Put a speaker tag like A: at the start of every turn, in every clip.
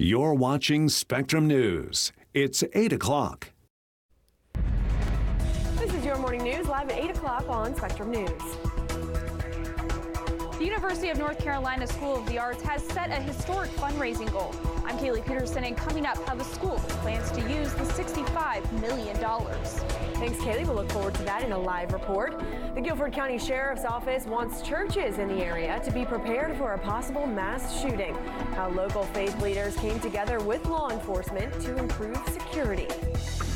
A: You're watching Spectrum News. It's 8 o'clock.
B: This is your morning news live at 8 o'clock on Spectrum News.
C: The University of North Carolina School of the Arts has set a historic fundraising goal. I'm Kaylee Peterson, and coming up, how the school plans to use the $65 million.
B: Thanks, Kaylee. We'll look forward to that in a live report. The Guilford County Sheriff's Office wants churches in the area to be prepared for a possible mass shooting. How local faith leaders came together with law enforcement to improve security.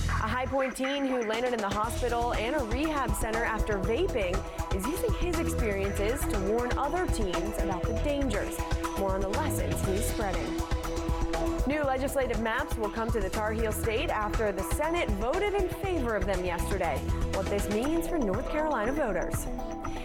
B: A High Point teen who landed in the hospital and a rehab center after vaping is using his experiences to warn other teens about the dangers. More on the lessons he's spreading. New legislative maps will come to the Tar Heel State after the Senate voted in favor of them yesterday. What this means for North Carolina voters.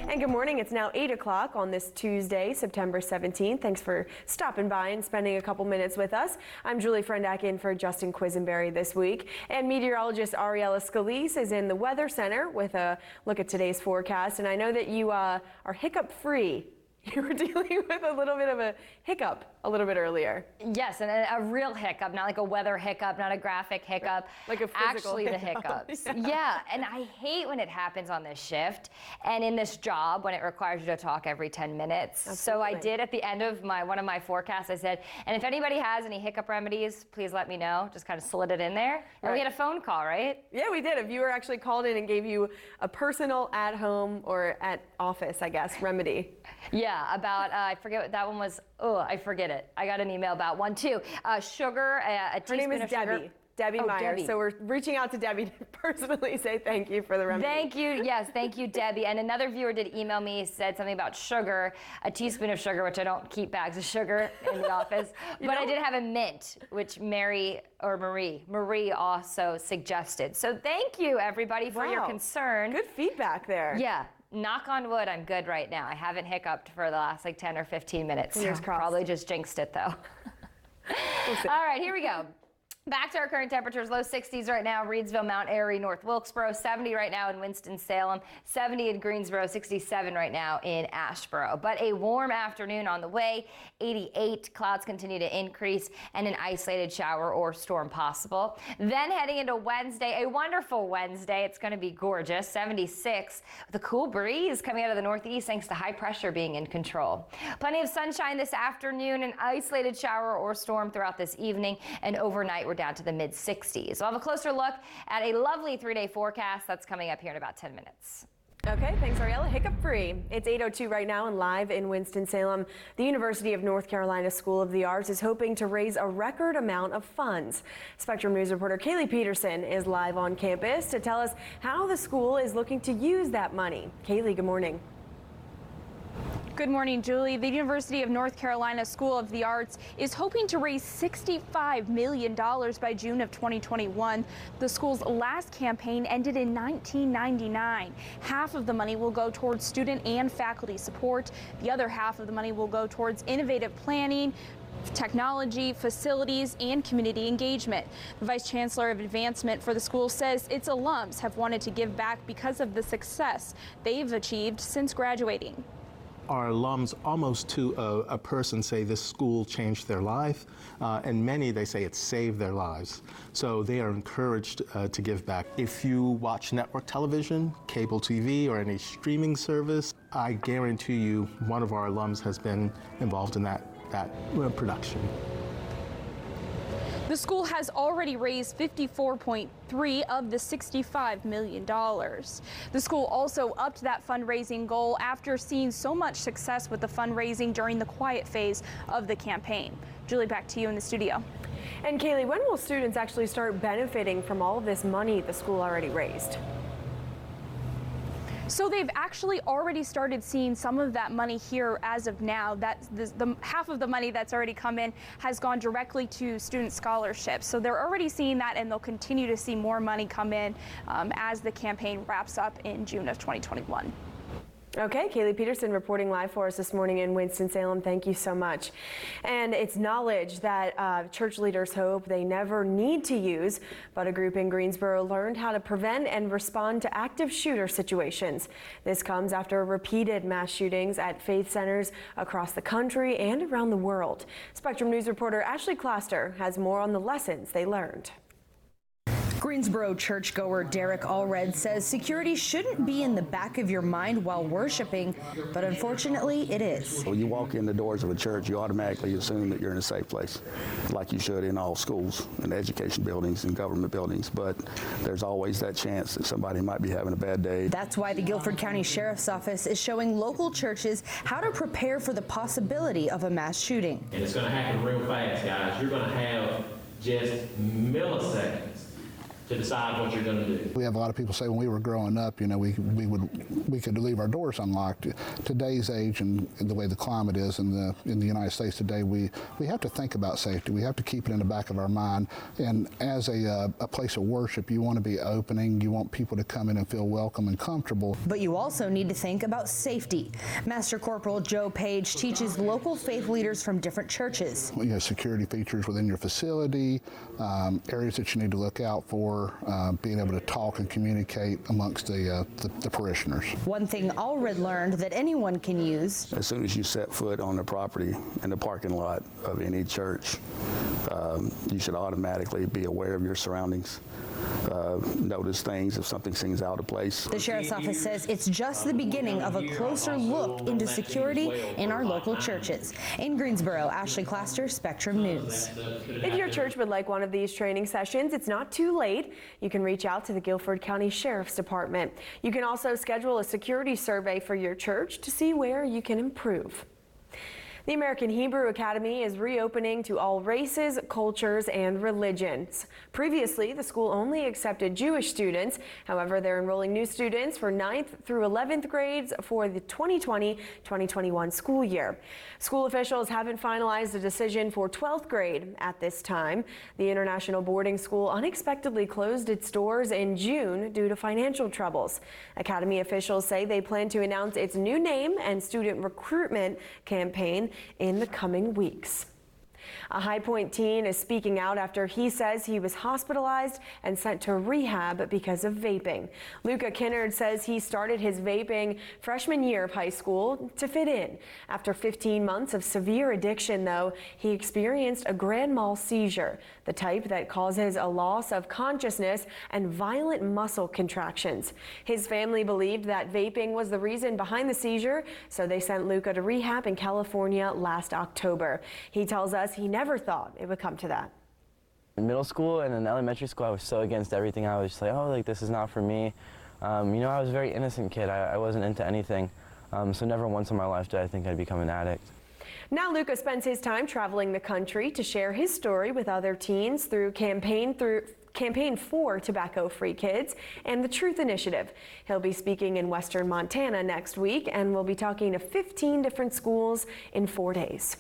B: And good morning. It's now 8 o'clock on this Tuesday, September 17th. Thanks for stopping by and spending a couple minutes with us. I'm Julie Frendak in for Justin Quisenberry this week. And meteorologist Ariella Scalise is in the Weather Center with a look at today's forecast. And I know that you are hiccup-free. You were dealing with a little bit of a hiccup a little bit earlier.
D: Yes, and a real hiccup, not like a weather hiccup, not a graphic hiccup.
B: Like a physical
D: Actually, the hiccups. Yeah, and I hate when it happens on this shift and in this job when it requires you to talk every 10 minutes.
B: Absolutely.
D: So I did at the end of one of my forecasts, I said, and if anybody has any hiccup remedies, please let me know. Just kind of slid it in there. And we had a phone call, right?
B: Yeah, we did. A viewer actually called in and gave you a personal at home or at office, I guess, remedy.
D: Yeah, about, I forget what that one was. Oh, I forget it. I got an email about one too. Sugar, a
B: Her name is Debbie. Debbie Myers.
D: Debbie.
B: So we're reaching out to Debbie to personally say thank you for the remedy.
D: Thank you. Yes, thank you, Debbie. And another viewer did email me, said something about sugar, a teaspoon of sugar, which I don't keep bags of sugar in the office. But I did have a mint, which Marie also suggested. So thank you, everybody, for your concern.
B: Good feedback there.
D: Yeah. Knock on wood, I'm good right now. I haven't hiccuped for the last 10 or 15 minutes.
B: Fingers crossed.
D: Probably just jinxed it, though. All right, here we go. Back to our current temperatures, low 60s right now, Reedsville, Mount Airy, North Wilkesboro, 70 right now in Winston-Salem, 70 in Greensboro, 67 right now in Asheboro. But a warm afternoon on the way, 88, clouds continue to increase, and an isolated shower or storm possible. Then heading into Wednesday, a wonderful Wednesday. It's going to be gorgeous, 76, with a cool breeze coming out of the northeast thanks to high pressure being in control. Plenty of sunshine this afternoon, an isolated shower or storm throughout this evening, and overnight we're down to the mid-60s. We'll have a closer look at a lovely 3-day forecast that's coming up here in about 10 minutes.
B: Okay, thanks, Ariella. Hiccup free. It's 8:02 right now and live in Winston-Salem. The University of North Carolina School of the Arts is hoping to raise a record amount of funds. Spectrum News reporter Kaylee Peterson is live on campus to tell us how the school is looking to use that money. Kaylee, good morning.
C: Good morning, Julie. The University of North Carolina School of the Arts is hoping to raise $65 million by June of 2021. The school's last campaign ended in 1999. Half of the money will go towards student and faculty support. The other half of the money will go towards innovative planning, technology, facilities, and community engagement. The Vice Chancellor of Advancement for the school says its alums have wanted to give back because of the success they've achieved since graduating.
E: Our alums, almost to a person, say this school changed their life, and many, they say it saved their lives. So they are encouraged to give back. If you watch network television, cable TV, or any streaming service, I guarantee you one of our alums has been involved in that production.
C: The school has already raised $54.3 of the $65 million. The school also upped that fundraising goal after seeing so much success with the fundraising during the quiet phase of the campaign. Julie, back to you in the studio.
B: And Kaylee, when will students actually start benefiting from all of this money the school already raised?
C: So they've actually already started seeing some of that money here as of now. The half of the money that's already come in has gone directly to student scholarships. So they're already seeing that, and they'll continue to see more money come in as the campaign wraps up in June of 2021.
B: Okay, Kaylee Peterson reporting live for us this morning in Winston-Salem. Thank you so much. And it's knowledge that church leaders hope they never need to use, but a group in Greensboro learned how to prevent and respond to active shooter situations. This comes after repeated mass shootings at faith centers across the country and around the world. Spectrum News reporter Ashley Cluster has more on the lessons they learned.
F: Greensboro churchgoer Derek Allred says security shouldn't be in the back of your mind while worshiping, but unfortunately it is.
G: When you walk in the doors of a church, you automatically assume that you're in a safe place, like you should in all schools and education buildings and government buildings, but there's always that chance that somebody might be having a bad day.
F: That's why the Guilford County Sheriff's Office is showing local churches how to prepare for the possibility of a mass shooting.
H: And it's going to happen real fast, guys. You're going to have just milliseconds to decide what you're going to do.
I: We have a lot of people say when we were growing up, you know, we could leave our doors unlocked. Today's age and the way the climate is in the United States today, we have to think about safety. We have to keep it in the back of our mind. And as a place of worship, you want to be opening. You want people to come in and feel welcome and comfortable.
F: But you also need to think about safety. Master Corporal Joe Page teaches local faith leaders from different churches.
I: You know, security features within your facility, areas that you need to look out for. Being able to talk and communicate amongst the parishioners.
F: One thing Allred learned that anyone can use.
G: As soon as you set foot on the property in the parking lot of any church, you should automatically be aware of your surroundings. Notice things if something seems out of place.
F: The Sheriff's Office says it's just the beginning of a closer look into security in our local churches. In Greensboro, Ashley Cluster, Spectrum News.
B: If your church would like one of these training sessions, it's not too late. You can reach out to the Guilford County Sheriff's Department. You can also schedule a security survey for your church to see where you can improve. The American Hebrew Academy is reopening to all races, cultures, and religions. Previously, the school only accepted Jewish students. However, they're enrolling new students for 9th through 11th grades for the 2020-2021 school year. School officials haven't finalized a decision for 12th grade at this time. The international boarding school unexpectedly closed its doors in June due to financial troubles. Academy officials say they plan to announce its new name and student recruitment campaign in the coming weeks. A High Point teen is speaking out after he says he was hospitalized and sent to rehab because of vaping. Luca Kinnard says he started his vaping freshman year of high school to fit in. After 15 months of severe addiction, though, he experienced a grand mal seizure, the type that causes a loss of consciousness and violent muscle contractions. His family believed that vaping was the reason behind the seizure, so they sent Luca to rehab in California last October. He tells us he never thought it would come to that.
J: In middle school and in elementary school, I was so against everything. I was just like, oh, like this is not for me. You know, I was a very innocent kid. I wasn't into anything. So never once in my life did I think I'd become an addict.
B: Now Luca spends his time traveling the country to share his story with other teens through Campaign for Tobacco-Free Kids and the Truth Initiative. He'll be speaking in Western Montana next week and will be talking to 15 different schools in 4 days.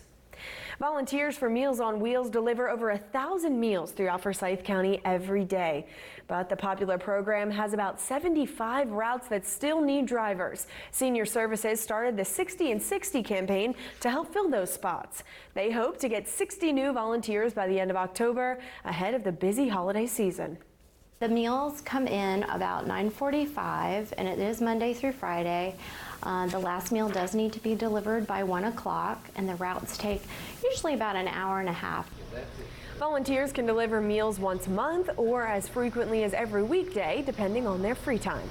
B: Volunteers for Meals on Wheels deliver over 1,000 meals throughout Forsyth County every day. But the popular program has about 75 routes that still need drivers. Senior Services started the 60 and 60 campaign to help fill those spots. They hope to get 60 new volunteers by the end of October, ahead of the busy holiday season.
K: The meals come in about 9:45, and it is Monday through Friday. The last meal does need to be delivered by 1 o'clock, and the routes take usually about an hour and a half.
B: Volunteers can deliver meals once a month or as frequently as every weekday, depending on their free time.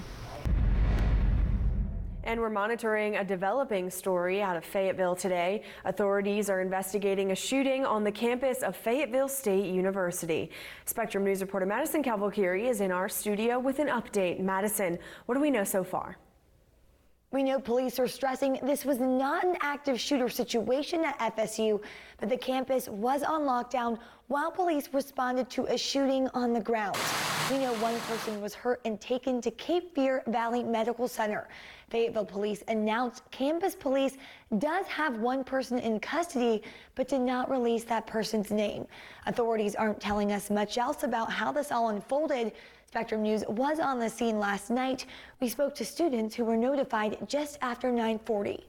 B: And we're monitoring a developing story out of Fayetteville today. Authorities are investigating a shooting on the campus of Fayetteville State University. Spectrum News reporter Madison Cavalcari is in our studio with an update. Madison, what do we know so far?
L: We know police are stressing this was not an active shooter situation at FSU, but the campus was on lockdown while police responded to a shooting on the grounds. We know one person was hurt and taken to Cape Fear Valley Medical Center. Fayetteville police announced campus police does have one person in custody, but did not release that person's name. Authorities aren't telling us much else about how this all unfolded, Spectrum News was on the scene last night. We spoke to students who were notified just after 9:40.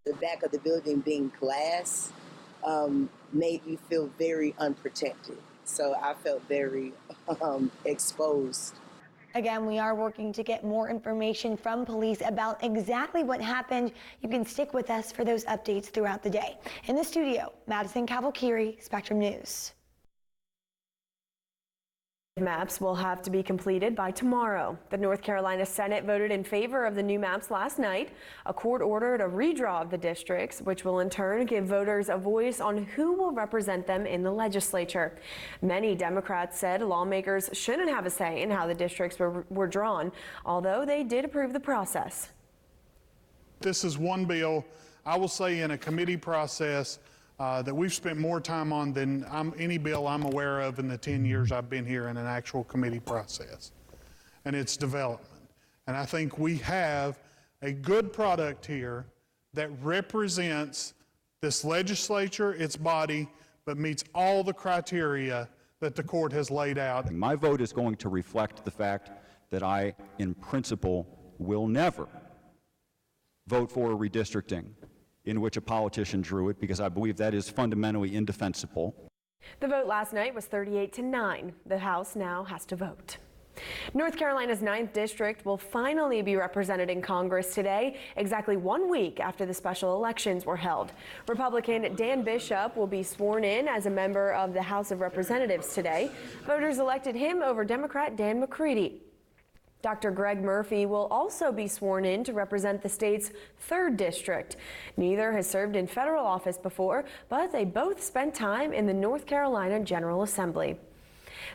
M: The back of the building being glass made you feel very unprotected. So I felt very exposed.
L: Again, we are working to get more information from police about exactly what happened. You can stick with us for those updates throughout the day. In the studio, Madison Cavalcari, Spectrum News.
B: Maps will have to be completed by tomorrow. The North Carolina Senate voted in favor of the new maps last night. A court ordered a redraw of the districts, which will in turn give voters a voice on who will represent them in the legislature. Many Democrats said lawmakers shouldn't have a say in how the districts were drawn, although they did approve the process.
N: This is one bill, I will say, in a committee process that we've spent more time on than any bill I'm aware of in the 10 years I've been here in an actual committee process, and its development. And I think we have a good product here that represents this legislature, its body, but meets all the criteria that the court has laid out.
O: My vote is going to reflect the fact that I, in principle, will never vote for a redistricting in which a politician drew it, because I believe that is fundamentally indefensible.
B: The vote last night was 38-9. The House now has to vote. North Carolina's 9th district will finally be represented in Congress today, exactly 1 week after the special elections were held. Republican Dan Bishop will be sworn in as a member of the House of Representatives today. Voters elected him over Democrat Dan McCready. Dr. Greg Murphy will also be sworn in to represent the state's 3rd district. Neither has served in federal office before, but they both spent time in the North Carolina General Assembly.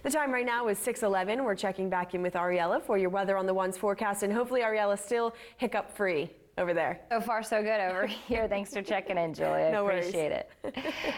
B: The time right now is 6:11. We're checking back in with Ariella for your weather on the One's forecast, and hopefully Ariella's still hiccup free over there.
D: So far, so good over here. Thanks for checking in, Julia.
B: No worries.
D: Appreciate it.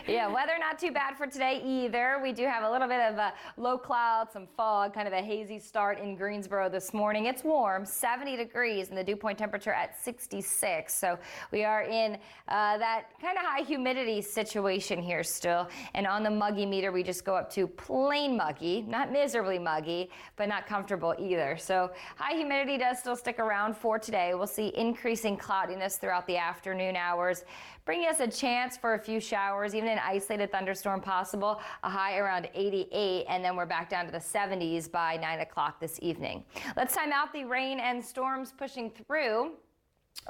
D: Yeah, weather not too bad for today either. We do have a little bit of low clouds, some fog, kind of a hazy start in Greensboro this morning. It's warm, 70 degrees, and the dew point temperature at 66. So we are in that kind of high humidity situation here still. And on the muggy meter, we just go up to plain muggy, not miserably muggy, but not comfortable either. So high humidity does still stick around for today. We'll see increasing cloudiness throughout the afternoon hours, bringing us a chance for a few showers, even an isolated thunderstorm possible, a high around 88, and then we're back down to the 70s by 9 o'clock this evening. Let's time out the rain and storms pushing through.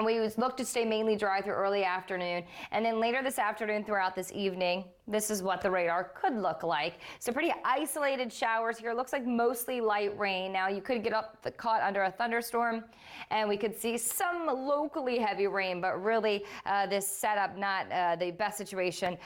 D: We look to stay mainly dry through early afternoon, and then later this afternoon throughout this evening, this is what the radar could look like. So pretty isolated showers here. Looks like mostly light rain. Now you could get caught under a thunderstorm, and we could see some locally heavy rain, but really this setup not the best situation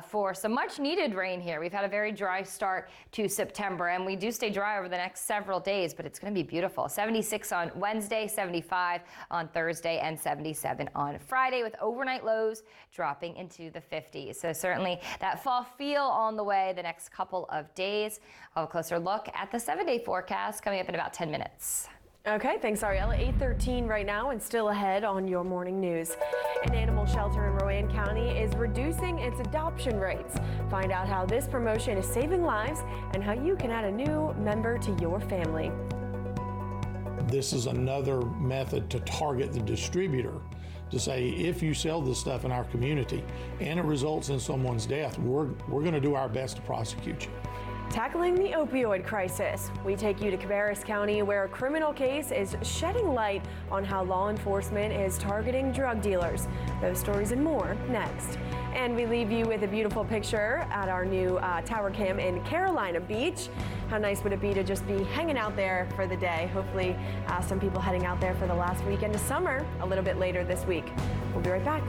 D: for some much needed rain here. We've had a very dry start to September, and we do stay dry over the next several days, but it's going to be beautiful. 76 on Wednesday, 75 on Thursday, and 77 on Friday, with overnight lows dropping into the 50s. So certainly that fall feel on the way the next couple of days. I'll have a closer look at the 7-day forecast coming up in about 10 minutes.
B: Okay, thanks, Ariella. 8:13 right now, and still ahead on your morning news. An animal shelter in Rowan County is reducing its adoption rates. Find out how this promotion is saving lives and how you can add a new member to your family.
P: This is another method to target the distributor, to say, if you sell this stuff in our community and it results in someone's death, we're going to do our best to prosecute you.
B: Tackling the opioid crisis. We take you to Cabarrus County, where a criminal case is shedding light on how law enforcement is targeting drug dealers. Those stories and more next. And we leave you with a beautiful picture at our new tower cam in Carolina Beach. How nice would it be to just be hanging out there for the day? Hopefully some people heading out there for the last weekend of summer a little bit later this week. We'll be right back.